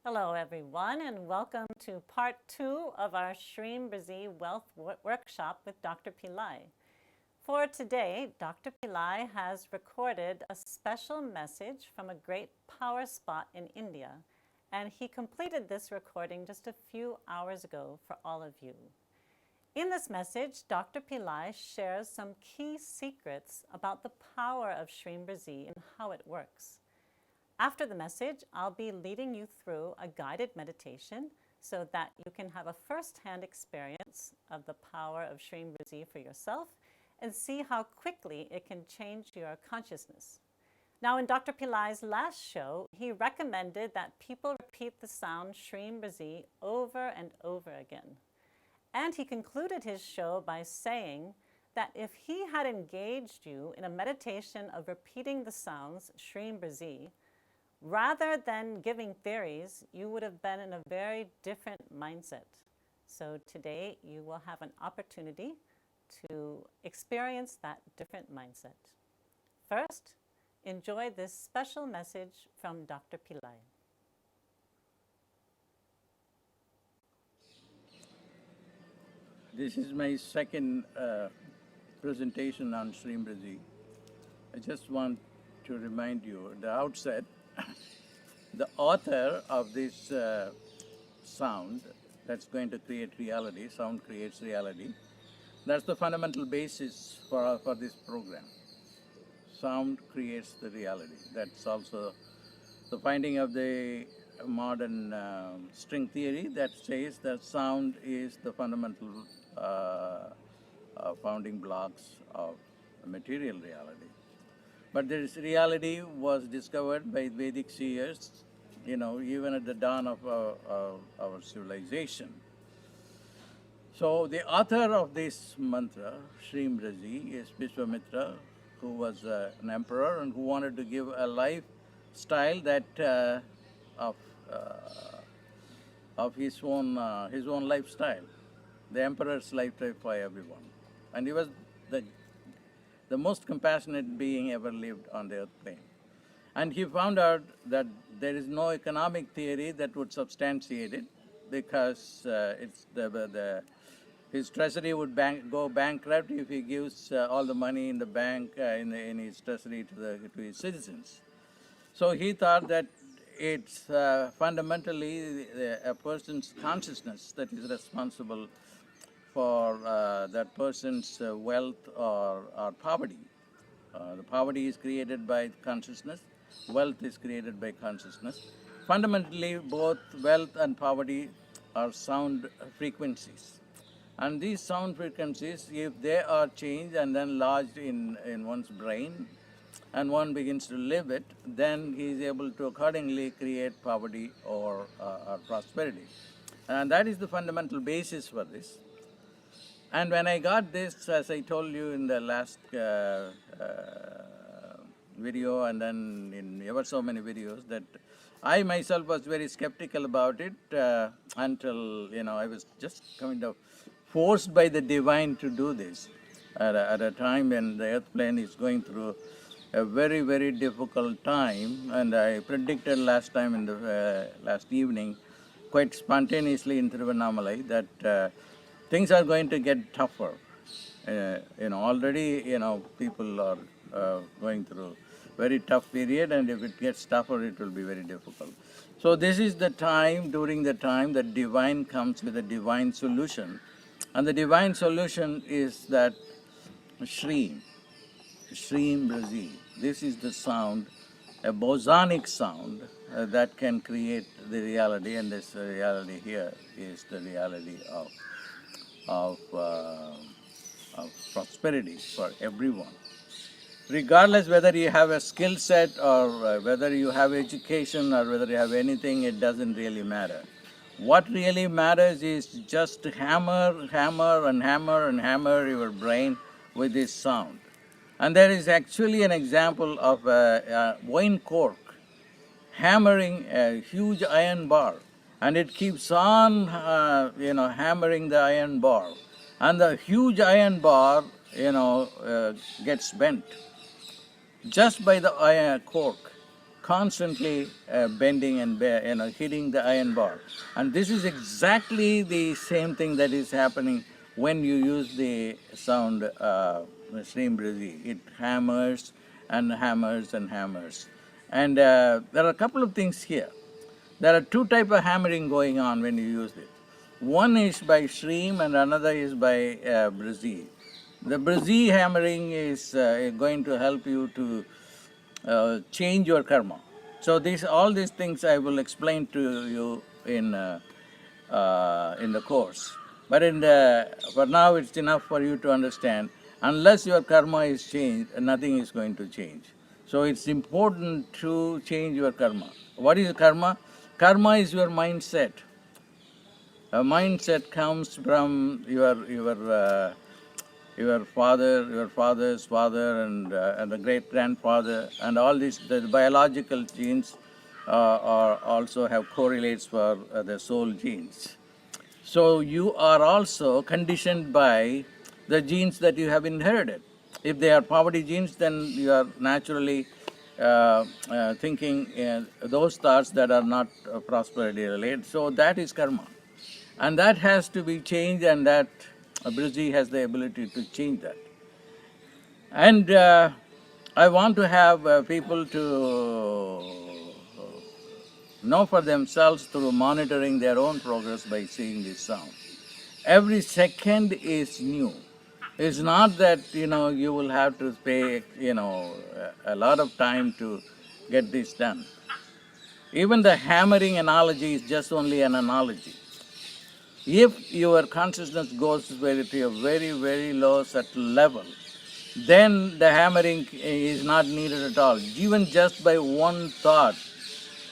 Hello, everyone, and welcome to part 2 of our Shreem Brzee Wealth Workshop with Dr. Pillai. For today, Dr. Pillai has recorded a special message from a great power spot in India, and he completed this recording just a few hours ago for all of you. In this message, Dr. Pillai shares some key secrets about the power of Shreem Brzee and how it works. After the message, I'll be leading you through a guided meditation so that you can have a first-hand experience of the power of Shreem Brzee for yourself and see how quickly it can change your consciousness. Now, in Dr. Pillai's last show, he recommended that people repeat the sound Shreem Brzee over and over again. And he concluded his show by saying that if he had engaged you in a meditation of repeating the sounds Shreem Brzee, rather than giving theories, you would have been in a very different mindset. So today you will have an opportunity to experience that different mindset. First, enjoy this special message from Dr. Pillai. This is my second presentation on Shreem Brzee. I just want to remind you at the outset, the author of this sound that's going to create reality, sound creates reality, that's the fundamental basis for this program. Sound creates the reality. That's also the finding of the modern string theory that says that sound is the fundamental founding blocks of material reality. But this reality was discovered by Vedic seers, even at the dawn of our civilization. So the author of this mantra, Shreem Brzee, is Vishwamitra, who was an emperor and who wanted to give a lifestyle that of his own lifestyle, the emperor's lifestyle for everyone. And he was the most compassionate being ever lived on the earth plane. And he found out that there is no economic theory that would substantiate it because his treasury would go bankrupt if he gives all the money in the bank, in his treasury to his citizens. So he thought that it's fundamentally a person's consciousness that is responsible for that person's wealth or poverty. The poverty is created by consciousness, wealth is created by consciousness. Fundamentally, both wealth and poverty are sound frequencies. And these sound frequencies, if they are changed and then lodged in one's brain, and one begins to live it, then he is able to accordingly create poverty or prosperity. And that is the fundamental basis for this. And when I got this, as I told you in the last video and then in ever so many videos, that I myself was very skeptical about it until, I was just kind of forced by the divine to do this at a time when the earth plane is going through a very, very difficult time. And I predicted last time in the last evening, quite spontaneously in Tiruvannamalai, that things are going to get tougher. Already, people are going through very tough period, and if it gets tougher, it will be very difficult. So this is the time, during the time that divine comes with a divine solution. And the divine solution is that Shreem Brzee. This is the sound, a bosonic sound that can create the reality, and this reality here is the reality of prosperity for everyone. Regardless whether you have a skill set or whether you have education or whether you have anything, it doesn't really matter. What really matters is just hammer, hammer, and hammer, and hammer your brain with this sound. And there is actually an example of a wine cork hammering a huge iron bar, and it keeps on, hammering the iron bar, and the huge iron bar, gets bent just by the iron cork constantly bending and hitting the iron bar. And this is exactly the same thing that is happening when you use the sound Shreem Brzee. It hammers and hammers and hammers. And there are a couple of things here. There are two types of hammering going on when you use it. One is by Shreem and another is by Brzee. The Brzee hammering is going to help you to change your karma. So all these things I will explain to you in the course. But for now, it's enough for you to understand. Unless your karma is changed, nothing is going to change. So it's important to change your karma. What is karma? Karma is your mindset. A mindset comes from your father, your father's father, and the great grandfather, and all these the biological genes also have correlates for the soul genes. So you are also conditioned by the genes that you have inherited. If they are poverty genes, then you are naturally thinking those thoughts that are not prosperity related. So that is karma. And that has to be changed, and that Brzee has the ability to change that. And I want to have people to know for themselves through monitoring their own progress by seeing this sound. Every second is new. It's not that you will have to pay a lot of time to get this done. Even the hammering analogy is just only an analogy. If your consciousness goes to a very, very low subtle level, then the hammering is not needed at all. Even just by one thought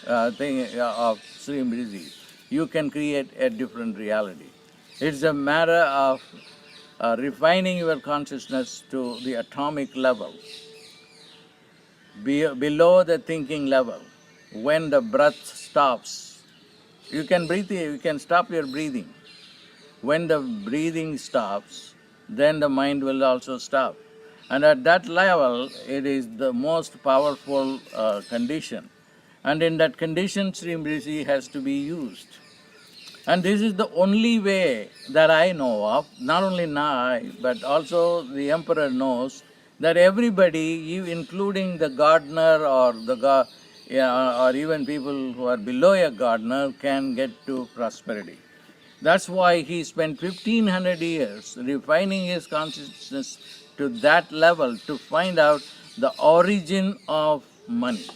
of Shreem Brzee, you can create a different reality. It's a matter of refining your consciousness to the atomic level, below the thinking level. When the breath stops, you can breathe. You can stop your breathing. When the breathing stops, then the mind will also stop. And at that level, it is the most powerful condition. And in that condition, Shreem Brzee has to be used. And this is the only way that I know of, not only I, but also the emperor knows, that everybody, including the gardener or or even people who are below a gardener, can get to prosperity. That's why he spent 1500 years refining his consciousness to that level to find out the origin of money.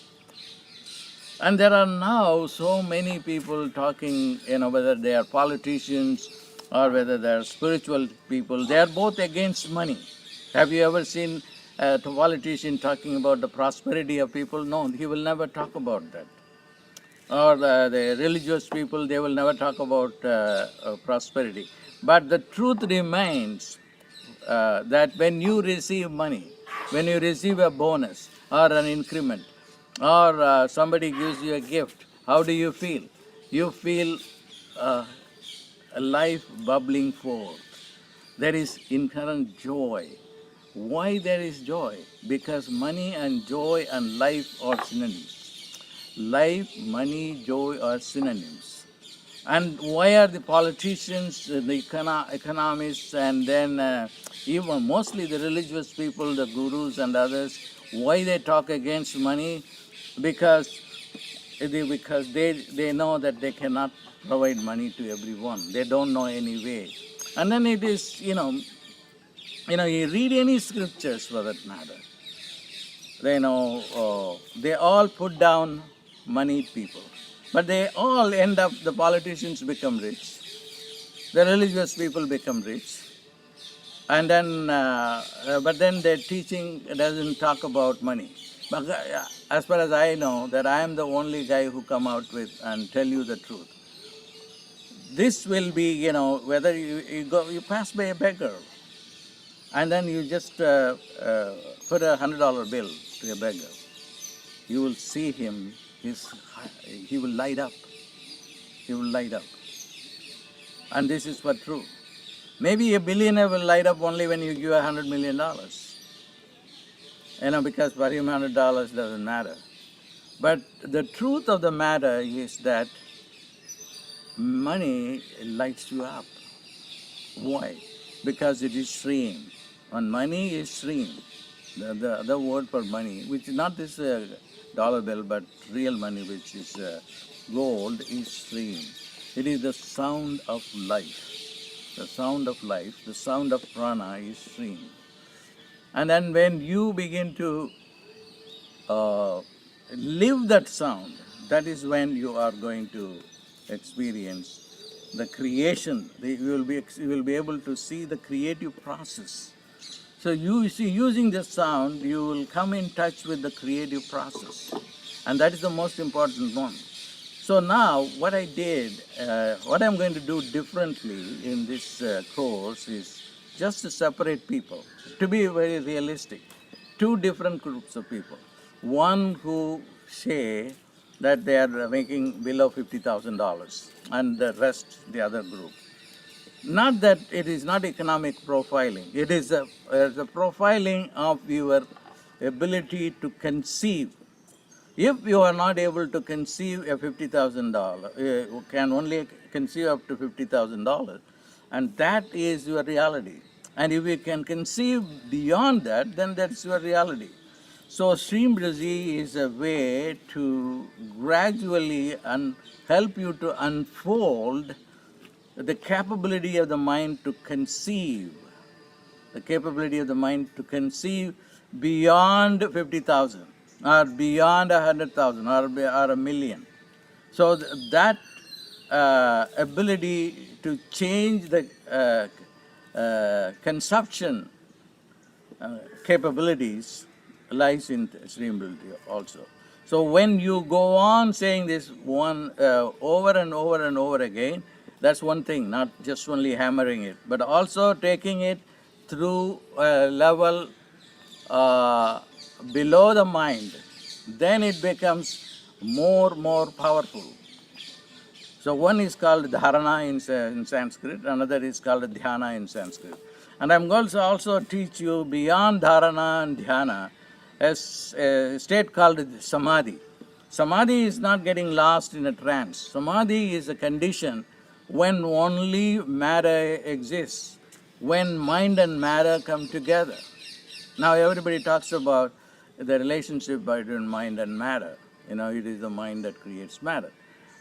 And there are now so many people talking, whether they are politicians or whether they are spiritual people, they are both against money. Have you ever seen a politician talking about the prosperity of people? No, he will never talk about that. Or the religious people, they will never talk about prosperity. But the truth remains that when you receive money, when you receive a bonus or an increment, or somebody gives you a gift, how do you feel? You feel a life bubbling forth. There is inherent joy. Why there is joy? Because money and joy and life are synonyms. Life, money, joy are synonyms. And why are the politicians, the economists, and then even mostly the religious people, the gurus and others, why they talk against money? Because they know that they cannot provide money to everyone. They don't know any way. And then it is, you read any scriptures for that matter. They all put down moneyed people. But they all end up, the politicians become rich. The religious people become rich. And then, but then their teaching doesn't talk about money. But as far as I know, that I am the only guy who come out with and tell you the truth. This will be, whether you pass by a beggar, and then you just put $100 bill to a beggar. You will see him, he will light up. He will light up. And this is what true. Maybe a billionaire will light up only when you give $100 million. Because for him $100 doesn't matter. But the truth of the matter is that money lights you up. Why? Because it is Shreem. And money is Shreem. The other word for money, which is not this dollar bill, but real money, which is gold, is Shreem. It is the sound of life. The sound of life, the sound of prana is Shreem. And then when you begin to live that sound, that is when you are going to experience the creation. You will be able to see the creative process. So you see, using the sound, you will come in touch with the creative process, and that is the most important one. So now, what I did, what I'm going to do differently in this course is just to separate people, to be very realistic. Two different groups of people. One who say that they are making below $50,000, and the rest, the other group. Not that it is not economic profiling. It is a profiling of your ability to conceive. If you are not able to conceive a $50,000, you can only conceive up to $50,000, and that is your reality. And if you can conceive beyond that, then that's your reality. So Shreem Brzee is a way to gradually help you to unfold the capability of the mind to conceive, the capability of the mind to conceive beyond 50,000 or beyond 100,000 or a million. So that ability to change the consumption capabilities lies in Shreem Brzee also. So when you go on saying this one over and over and over again, that's one thing, not just only hammering it, but also taking it through a level below the mind, then it becomes more powerful. So one is called dharana in Sanskrit, another is called dhyana in Sanskrit. And I'm going to also teach you beyond dharana and dhyana a state called samadhi. Samadhi is not getting lost in a trance. Samadhi is a condition when only matter exists, when mind and matter come together. Now everybody talks about the relationship between mind and matter. You know, it is the mind that creates matter.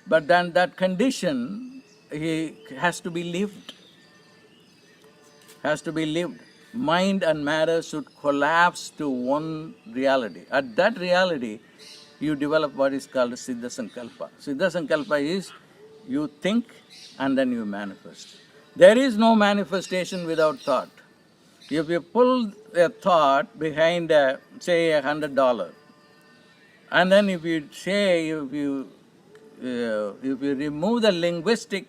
But then that condition has to be lived. Has to be lived. Mind and matter should collapse to one reality. At that reality, you develop what is called Siddha Sankalpa. Siddha Sankalpa is you think and then you manifest. There is no manifestation without thought. If you pull a thought behind, say, $100, and then if you say, if you remove the linguistic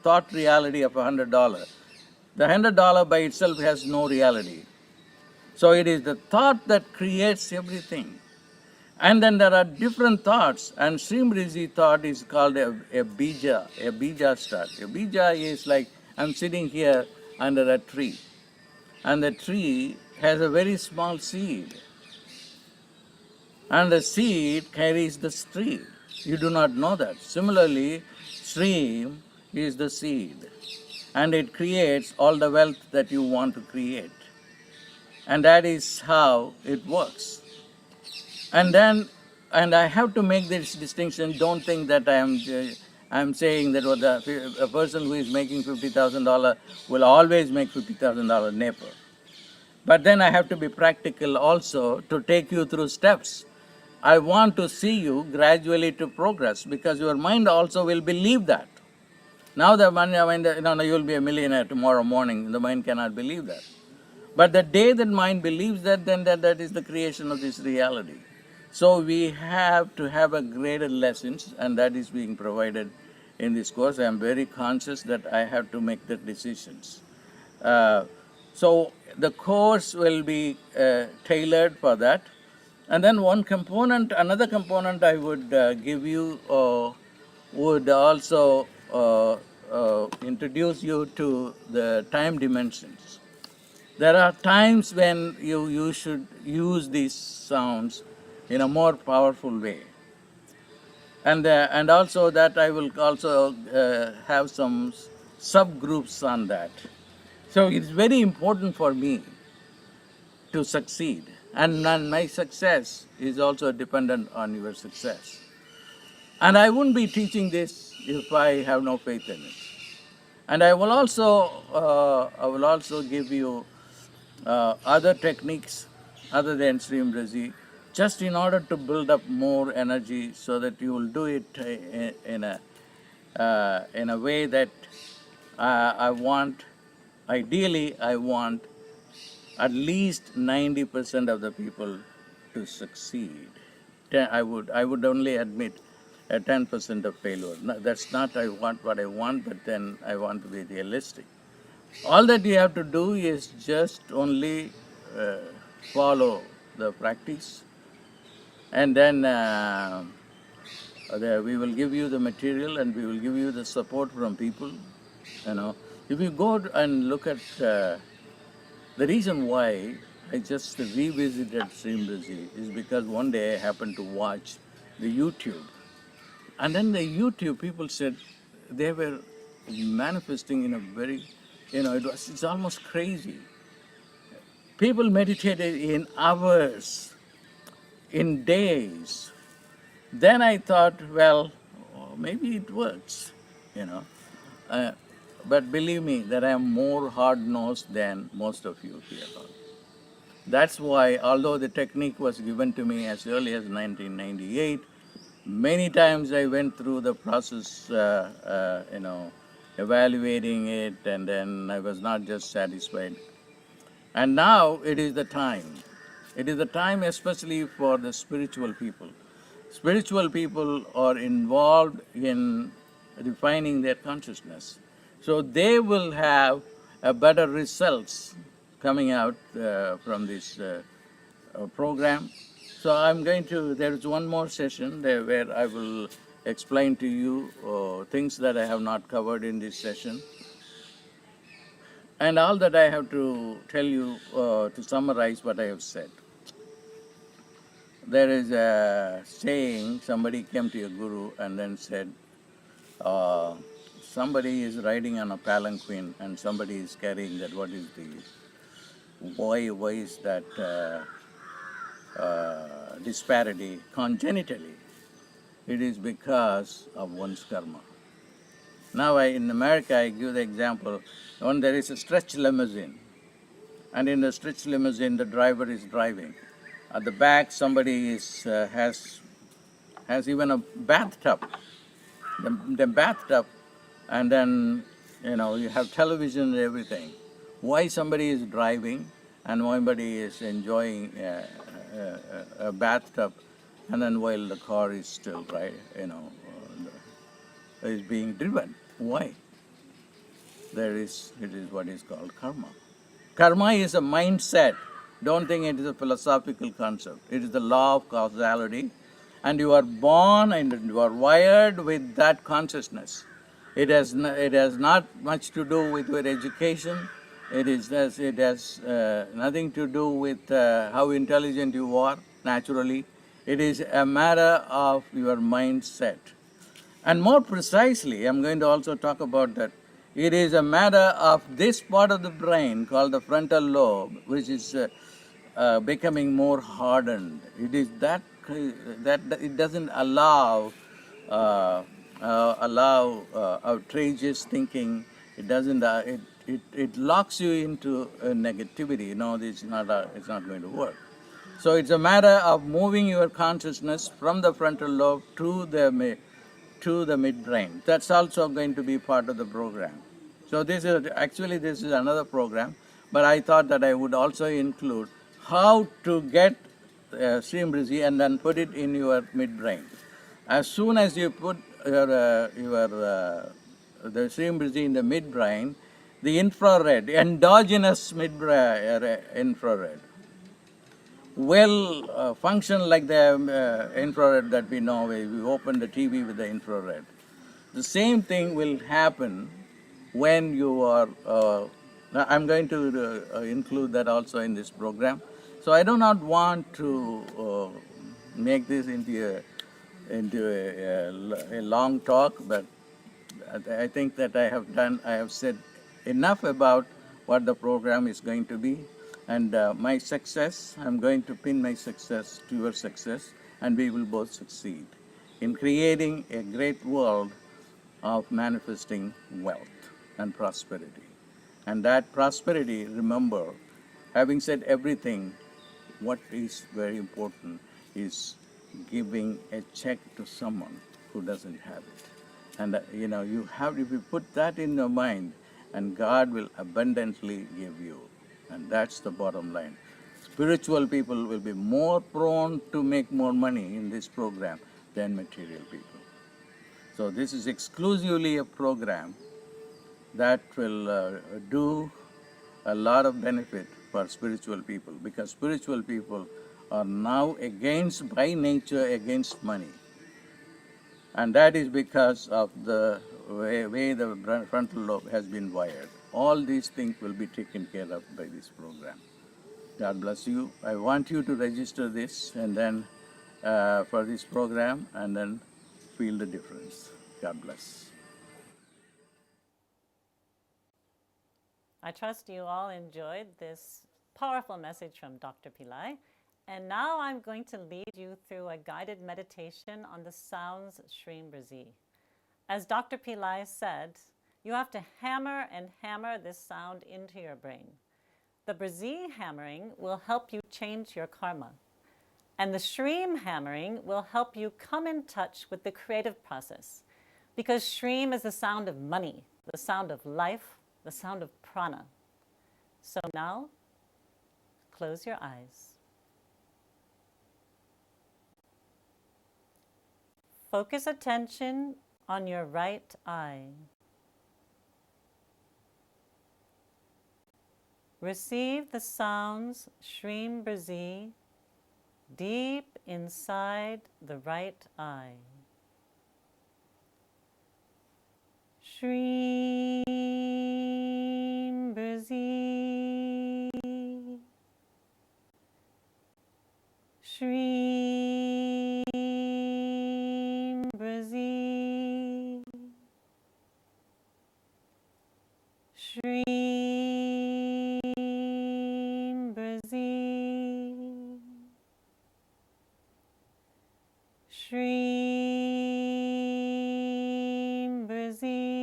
thought reality of $100, the $100 by itself has no reality. So it is the thought that creates everything. And then there are different thoughts, and Shreem Brzee thought is called a bija start. A bija is like, I'm sitting here under a tree, and the tree has a very small seed, and the seed carries the tree. You do not know that. Similarly, Shreem is the seed, and it creates all the wealth that you want to create. And that is how it works. And I have to make this distinction. Don't think that I'm saying that a person who is making $50,000 will always make $50,000 never. But then I have to be practical also to take you through steps. I want to see you gradually to progress, because your mind also will believe that. Now the mind, you'll be a millionaire tomorrow morning. The mind cannot believe that. But the day that mind believes that, then that is the creation of this reality. So we have to have a greater lessons, and that is being provided in this course. I am very conscious that I have to make the decisions. So the course will be tailored for that. And then another component I would give you would also introduce you to the time dimensions. There are times when you should use these sounds in a more powerful way. and also that I will also have some subgroups on that. So it's very important for me to succeed, and my success is also dependent on your success. And I wouldn't be teaching this if I have no faith in it. And I will also give you other techniques other than Shreem Brzee, just in order to build up more energy, so that you will do it in a way that I want. Ideally, I want at least 90% of the people to succeed. I would only admit a 10% of failure. No, that's not I want what I want, but then I want to be realistic. All that you have to do is just only uh, follow the practice, and then we will give you the material, and we will give you the support from people. You know, if you go and look at the reason why I just revisited Shreem Brzee is because one day I happened to watch the YouTube, and then the YouTube people said they were manifesting in a very, it's almost crazy. People meditated in hours, in days. Then I thought, well, maybe it works, you know. Uh, but believe me, that I am more hard-nosed than most of you here. That's why, although the technique was given to me as early as 1998, many times I went through the process, evaluating it, and then I was not just satisfied. And now it is the time. It is the time, especially for the spiritual people. Spiritual people are involved in refining their consciousness. So they will have a better results coming out from this program. So there is one more session there where I will explain to you things that I have not covered in this session. And all that I have to tell you to summarize what I have said. There is a saying, somebody came to a guru and then said, somebody is riding on a palanquin and somebody is carrying that. What is why is that disparity congenitally? It is because of one's karma. Now, in America, I give the example, when there is a stretch limousine, and in the stretch limousine, the driver is driving. At the back, somebody has even a bathtub, the bathtub, and then you have television and everything. Why somebody is driving and somebody is enjoying a bathtub, and then while the car is still is being driven? Why? It is what is called karma. Karma is a mindset. Don't think it is a philosophical concept. It is the law of causality, and you are born and you are wired with that consciousness. It has not much to do with your education. It has nothing to do with how intelligent you are naturally. It is a matter of your mindset. And more precisely, I'm going to also talk about that. It is a matter of this part of the brain called the frontal lobe, which is becoming more hardened. It is that it doesn't allow outrageous thinking. It doesn't. It locks you into negativity. No, it's not going to work. So it's a matter of moving your consciousness from the frontal lobe to the midbrain. That's also going to be part of the program. So this is another program, but I thought that I would also include how to get Shreem Brzee and then put it in your midbrain. As soon as you put the Shreem Brzee in the midbrain, the endogenous infrared, will function like the infrared that we know. We open the TV with the infrared. The same thing will happen when you are. I'm going to include that also in this program. So I do not want to make this into into a long talk, but I think that I have said enough about what the program is going to be. And my success, I'm going to pin my success to your success, and we will both succeed in creating a great world of manifesting wealth and prosperity. And that prosperity, remember, having said everything, what is very important is giving a check to someone who doesn't have it. And you have, if you put that in your mind, and God will abundantly give you. And that's the bottom line. Spiritual people will be more prone to make more money in this program than material people. So this is exclusively a program that will do a lot of benefit for spiritual people, because spiritual people are now by nature against money. And that is because of the way the frontal lobe has been wired. All these things will be taken care of by this program. God bless you. I want you to register this and then for this program, and then feel the difference. God bless. I trust you all enjoyed this powerful message from Dr. Pillai. And now I'm going to lead you through a guided meditation on the sounds Shreem Brzee. As Dr. Pillai said, you have to hammer and hammer this sound into your brain. The Brzee hammering will help you change your karma. And the Shreem hammering will help you come in touch with the creative process. Because Shreem is the sound of money, the sound of life, the sound of prana. So now, close your eyes. Focus attention on your right eye. Receive the sounds Shreem Brzee deep inside the right eye. Shreem Brzee. Shreem Brzee. Shreem Brzee. Shreem Brzee.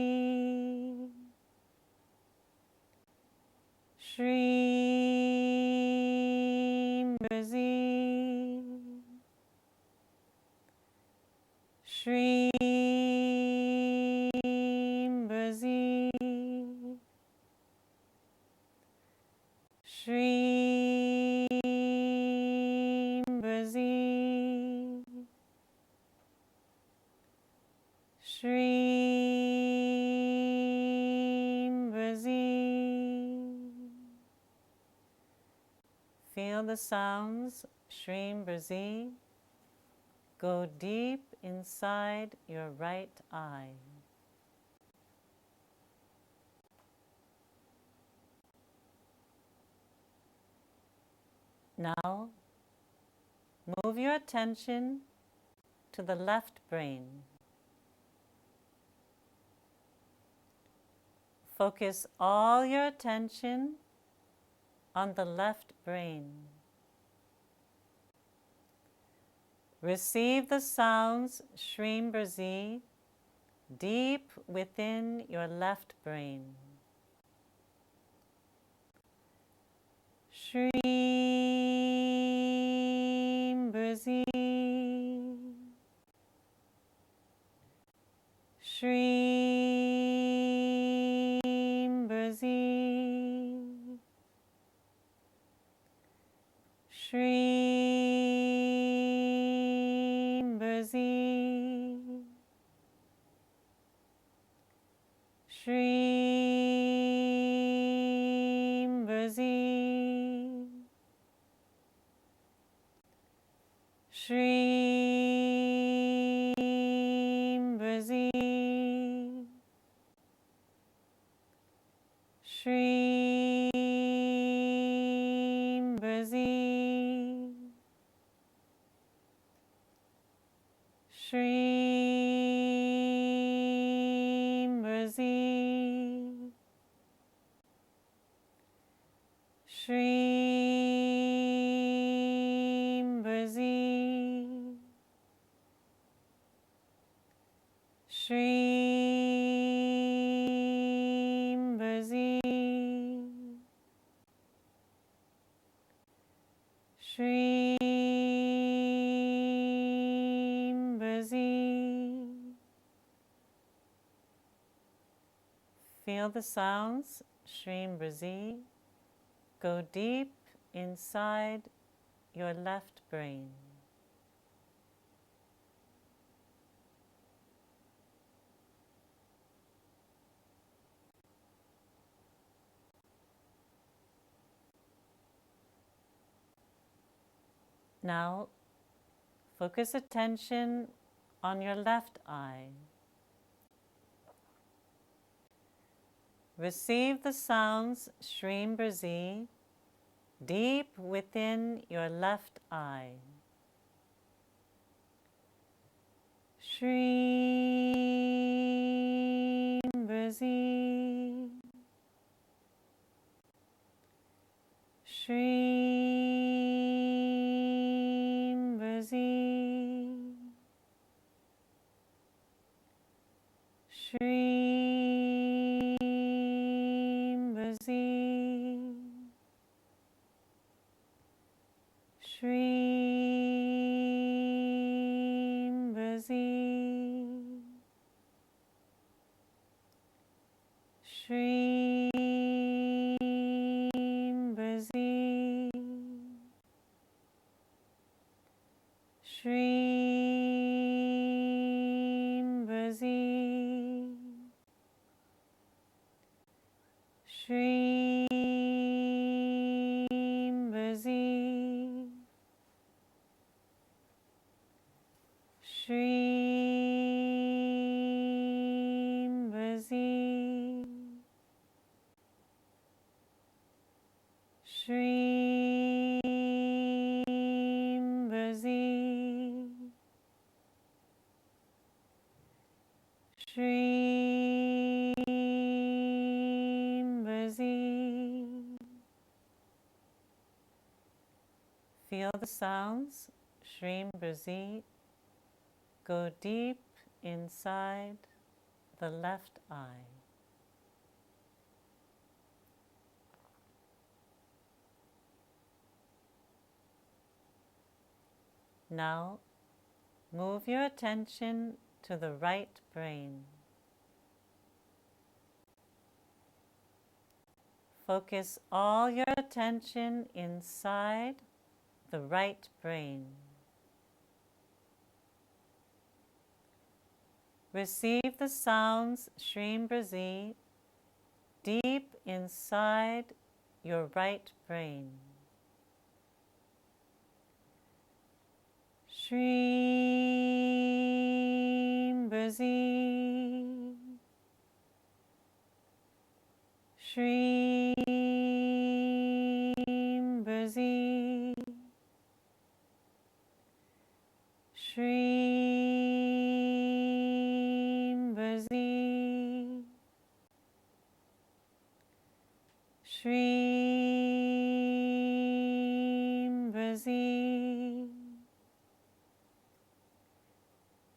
Shreem Brzee. Shreem Brzee. Shreem Brzee. Shreem Brzee. Feel the sounds, Shreem Brzee, go deep inside your right eye. Now, move your attention to the left brain. Focus all your attention on the left brain. Receive the sounds, Shreem Brzee, deep within your left brain. Shreem Brzee. Shreem Brzee. Shreem Brzee. Shreem Brzee. Shreem Brzee. Shreem Brzee. Shreem Shreem Brzee, Shreem Brzee. Feel the sounds, Shreem Brzee, go deep inside your left brain. Now, focus attention on your left eye. Receive the sounds, Shreem Brzee, deep within your left eye. Shreem Brzee, Shreem Brzee, Shreem Brzee, Shreem Brzee, Shreem Brzee, Shreem Brzee, Shreem Brzee, Shreem Brzee, Shreem Brzee, Shreem Brzee. Feel the sounds, Shreem Brzee, go deep inside the left eye. Now, move your attention to the right brain. Focus all your attention inside the right brain. Receive the sounds, Shreem Brzee, deep inside your right brain. Shreem Brzee, Shreem Brzee, Shreem Brzee, Shreem Brzee,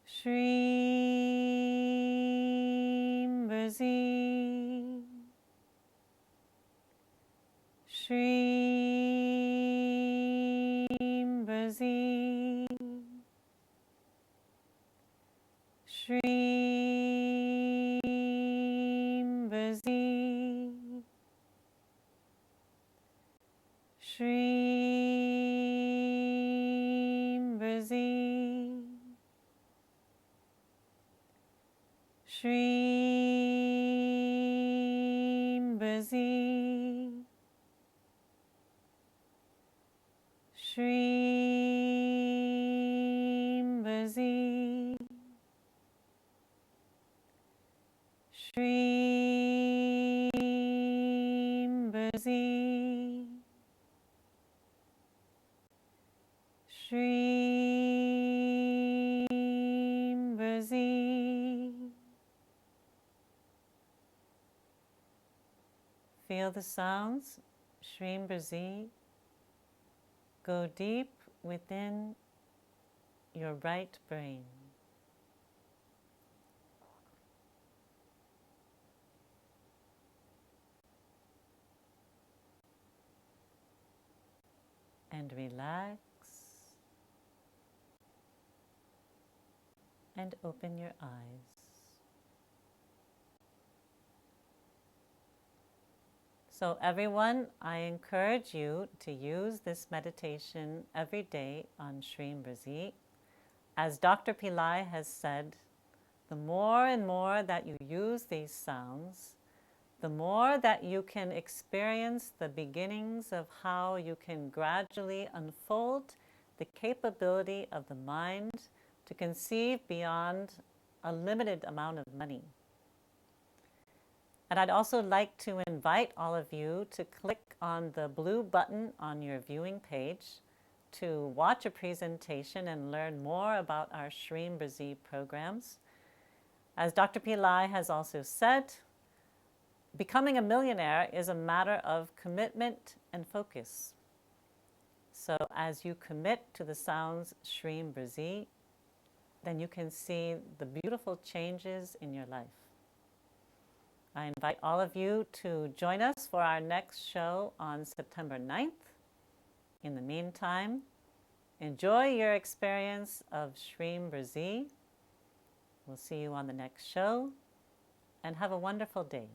Shreem Brzee, Shreem Brzee, Shreem Brzee, Shreem Brzee, Shreem Brzee, Shreem Brzee, Shreem Brzee, Shreem Brzee. Feel the sounds, Shreem Brzee, go deep within your right brain. and relax and open your eyes. So everyone, I encourage you to use this meditation every day on Shreem Brzee. As Dr. Pillai has said, the more and more that you use these sounds, the more that you can experience the beginnings of how you can gradually unfold the capability of the mind to conceive beyond a limited amount of money. And I'd also like to invite all of you to click on the blue button on your viewing page to watch a presentation and learn more about our Shreem Brzee programs. As Dr. Pillai has also said, becoming a millionaire is a matter of commitment and focus. So as you commit to the sounds Shreem Brzee, then you can see the beautiful changes in your life. I invite all of you to join us for our next show on September 9th. In the meantime, enjoy your experience of Shreem Brzee. We'll see you on the next show, and have a wonderful day.